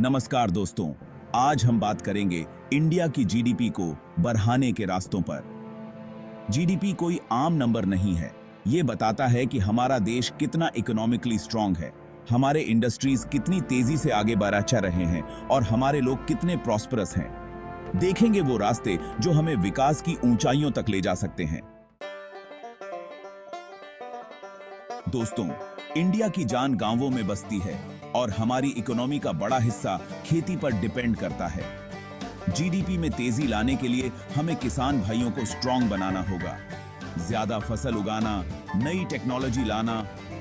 नमस्कार दोस्तों, आज हम बात करेंगे इंडिया की जीडीपी को बढ़ाने के रास्तों पर। जीडीपी कोई आम नंबर नहीं है, ये बताता है कि हमारा देश कितना इकोनॉमिकली स्ट्रांग है, हमारे इंडस्ट्रीज कितनी तेजी से आगे बढ़ रहे हैं और हमारे लोग कितने प्रॉस्परस हैं। देखेंगे वो रास्ते जो हमें विकास की ऊंचाइयों तक ले जा सकते हैं। दोस्तों, इंडिया की जान गांवों में बसती है और हमारी इकोनॉमी का बड़ा हिस्सा खेती पर डिपेंड करता है। जीडीपी में तेजी लाने के लिए हमें किसान भाइयों को स्ट्रांग बनाना होगा। ज्यादा फसल उगाना, नई टेक्नोलॉजी लाना,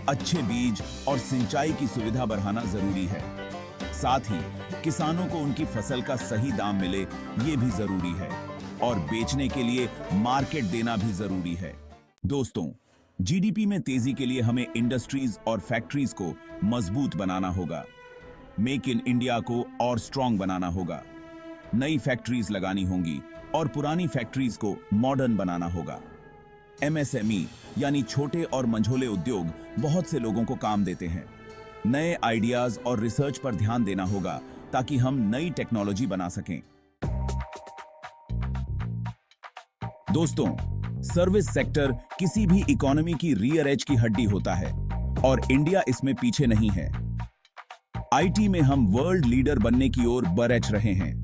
अच्छे बीज और सिंचाई की सुविधा बढ़ाना जरूरी है। साथ ही किसानों को उनकी फसल का सही दाम मिले, ये भी जरूरी है और बेचने के लिए मार्केट देना भी जरूरी है। दोस्तों, जीडीपी में तेजी के लिए हमें इंडस्ट्रीज और फैक्ट्रीज को मजबूत बनाना होगा। मेक इन इंडिया को और स्ट्रांग बनाना होगा। नई फैक्ट्रीज लगानी होंगी और पुरानी फैक्ट्रीज को मॉडर्न बनाना होगा। एमएसएमई यानी छोटे और मंझोले उद्योग बहुत से लोगों को काम देते हैं। नए आइडियाज और रिसर्च पर ध्यान देना होगा ताकि हम नई टेक्नोलॉजी बना सकें। दोस्तों, सर्विस सेक्टर किसी भी इकोनॉमी की रियर एज की हड्डी होता है और इंडिया इसमें पीछे नहीं है। आईटी में हम वर्ल्ड लीडर बनने की ओर बढ़ रहे हैं।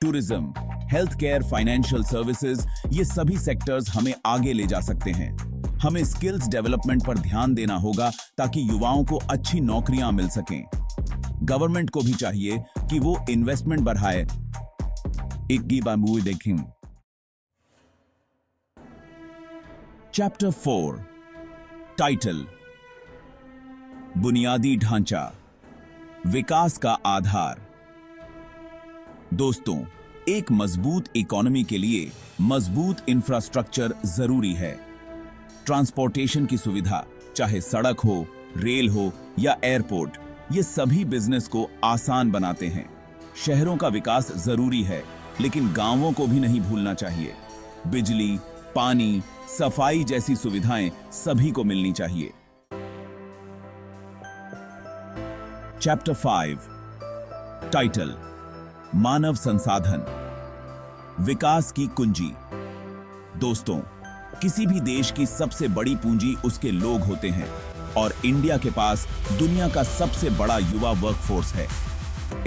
Tourism, health care, financial services, ये सभी सेक्टर्स हमें आगे ले जा सकते हैं। हमें स्किल्स डेवलपमेंट पर ध्यान देना होगा ताकि युवाओं को अच्छी नौकरियां मिल सकें। गवर्नमेंट को भी चाहिए कि वो इन्वेस्टमेंट बढ़ाए। एक की बात देखें। चैप्टर 4, टाइटल, बुनियादी ढांचा, विकास का आधार। दोस्तों, एक मजबूत इकोनॉमी के लिए मजबूत इंफ्रास्ट्रक्चर जरूरी है। ट्रांसपोर्टेशन की सुविधा, चाहे सड़क हो, रेल हो या एयरपोर्ट, ये सभी बिजनेस को आसान बनाते हैं। शहरों का विकास जरूरी है, लेकिन गांवों को भी नहीं भूलना चाहिए। बिजली, पानी, सफाई जैसी सुविधाएं सभी को मिलनी चाहिए। चैप्टर 5, टाइटल, मानव संसाधन, विकास की कुंजी। दोस्तों, किसी भी देश की सबसे बड़ी पूंजी उसके लोग होते हैं और इंडिया के पास दुनिया का सबसे बड़ा युवा वर्कफोर्स है।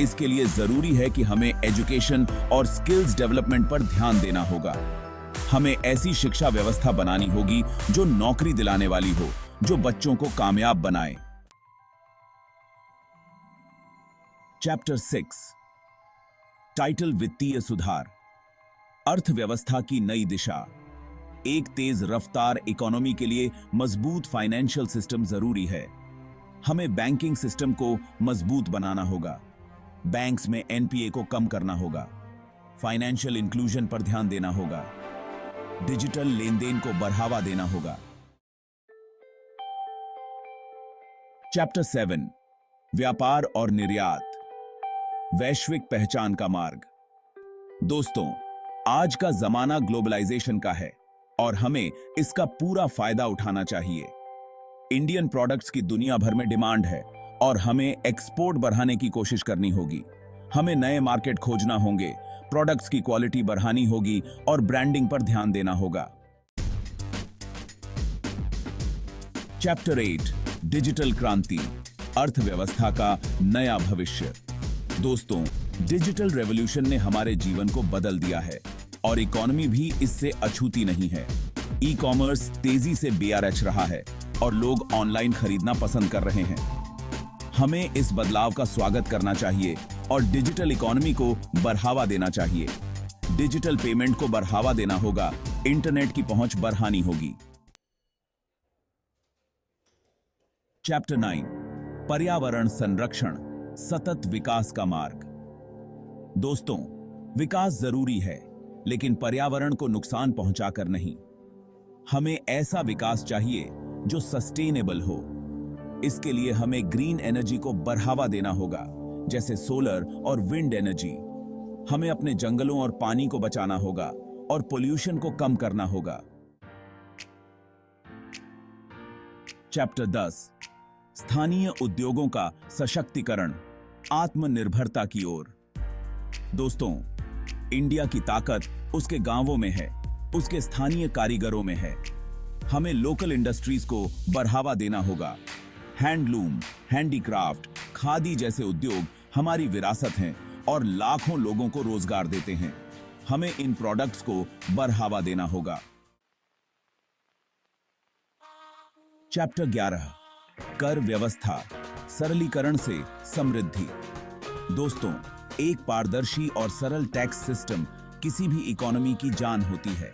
इसके लिए जरूरी है कि हमें एजुकेशन और स्किल्स डेवलपमेंट पर ध्यान देना होगा। हमें ऐसी शिक्षा व्यवस्था बनानी होगी जो नौकरी दिलाने वाली हो, जो बच्चों को कामयाब बनाए। चैप्टर 6, टाइटल, वित्तीय सुधार, अर्थव्यवस्था की नई दिशा। एक तेज रफ्तार इकोनॉमी के लिए मजबूत फाइनेंशियल सिस्टम जरूरी है। हमें बैंकिंग सिस्टम को मजबूत बनाना होगा। बैंक्स में एनपीए को कम करना होगा। फाइनेंशियल इंक्लूजन पर ध्यान देना होगा। डिजिटल लेन देन को बढ़ावा देना होगा। चैप्टर 7, व्यापार और निर्यात, वैश्विक पहचान का मार्ग। दोस्तों, आज का जमाना ग्लोबलाइजेशन का है और हमें इसका पूरा फायदा उठाना चाहिए। इंडियन प्रोडक्ट्स की दुनिया भर में डिमांड है और हमें एक्सपोर्ट बढ़ाने की कोशिश करनी होगी। हमें नए मार्केट खोजना होंगे, प्रोडक्ट्स की क्वालिटी बढ़ानी होगी और ब्रांडिंग पर ध्यान देना होगा। चैप्टर 8, डिजिटल क्रांति, अर्थव्यवस्था का नया भविष्य। दोस्तों, डिजिटल रेवोल्यूशन ने हमारे जीवन को बदल दिया है और इकोनॉमी भी इससे अछूती नहीं है। ई कॉमर्स तेजी से बेआरएच रहा है और लोग ऑनलाइन खरीदना पसंद कर रहे हैं। हमें इस बदलाव का स्वागत करना चाहिए और डिजिटल इकोनॉमी को बढ़ावा देना चाहिए। डिजिटल पेमेंट को बढ़ावा देना होगा, इंटरनेट की पहुंच बढ़ानी होगी। चैप्टर 9, पर्यावरण संरक्षण, सतत विकास का मार्ग। दोस्तों, विकास जरूरी है, लेकिन पर्यावरण को नुकसान पहुंचाकर नहीं। हमें ऐसा विकास चाहिए जो सस्टेनेबल हो। इसके लिए हमें ग्रीन एनर्जी को बढ़ावा देना होगा, जैसे सोलर और विंड एनर्जी। हमें अपने जंगलों और पानी को बचाना होगा और पोल्यूशन को कम करना होगा। चैप्टर 10, स्थानीय उद्योगों का सशक्तिकरण, आत्मनिर्भरता की ओर। दोस्तों, इंडिया की ताकत उसके गांवों में है, उसके स्थानीय कारीगरों में है। हमें लोकल इंडस्ट्रीज को बढ़ावा देना होगा। हैंडलूम, हैंडीक्राफ्ट, खादी जैसे उद्योग हमारी विरासत हैं और लाखों लोगों को रोजगार देते हैं। हमें इन प्रोडक्ट्स को बढ़ावा देना होगा। चैप्टर 11, कर व्यवस्था, सरलीकरण से समृद्धि। दोस्तों, एक पारदर्शी और सरल टैक्स सिस्टम किसी भी इकोनॉमी की जान होती है।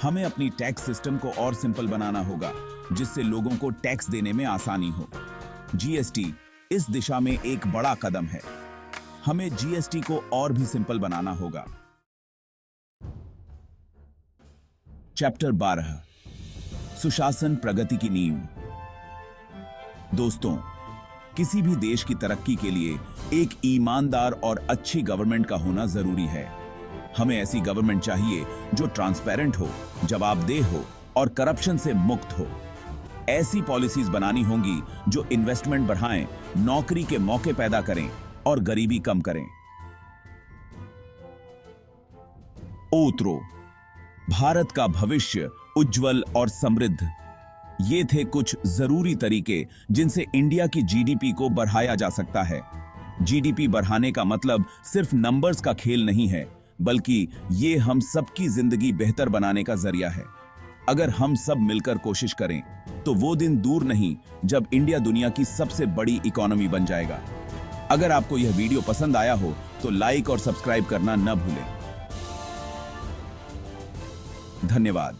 हमें अपनी टैक्स सिस्टम को और सिंपल बनाना होगा, जिससे लोगों को टैक्स देने में आसानी हो। जीएसटी इस दिशा में एक बड़ा कदम है। हमें जीएसटी को और भी सिंपल बनाना होगा। चैप्टर 12, सुशासन प्रगति की नींव। दोस्तों, किसी भी देश की तरक्की के लिए एक ईमानदार और अच्छी गवर्नमेंट का होना जरूरी है। हमें ऐसी गवर्नमेंट चाहिए जो ट्रांसपेरेंट हो, जवाबदेह हो और करप्शन से मुक्त हो। ऐसी पॉलिसीज बनानी होंगी जो इन्वेस्टमेंट बढ़ाएं, नौकरी के मौके पैदा करें और गरीबी कम करें। ओतरो, भारत का भविष्य उज्जवल और समृद्ध। ये थे कुछ जरूरी तरीके जिनसे इंडिया की जीडीपी को बढ़ाया जा सकता है। जीडीपी बढ़ाने का मतलब सिर्फ नंबर्स का खेल नहीं है, बल्कि ये हम सबकी जिंदगी बेहतर बनाने का जरिया है। अगर हम सब मिलकर कोशिश करें तो वो दिन दूर नहीं जब इंडिया दुनिया की सबसे बड़ी इकोनॉमी बन जाएगा। अगर आपको यह वीडियो पसंद आया हो तो लाइक और सब्सक्राइब करना न भूलें। धन्यवाद।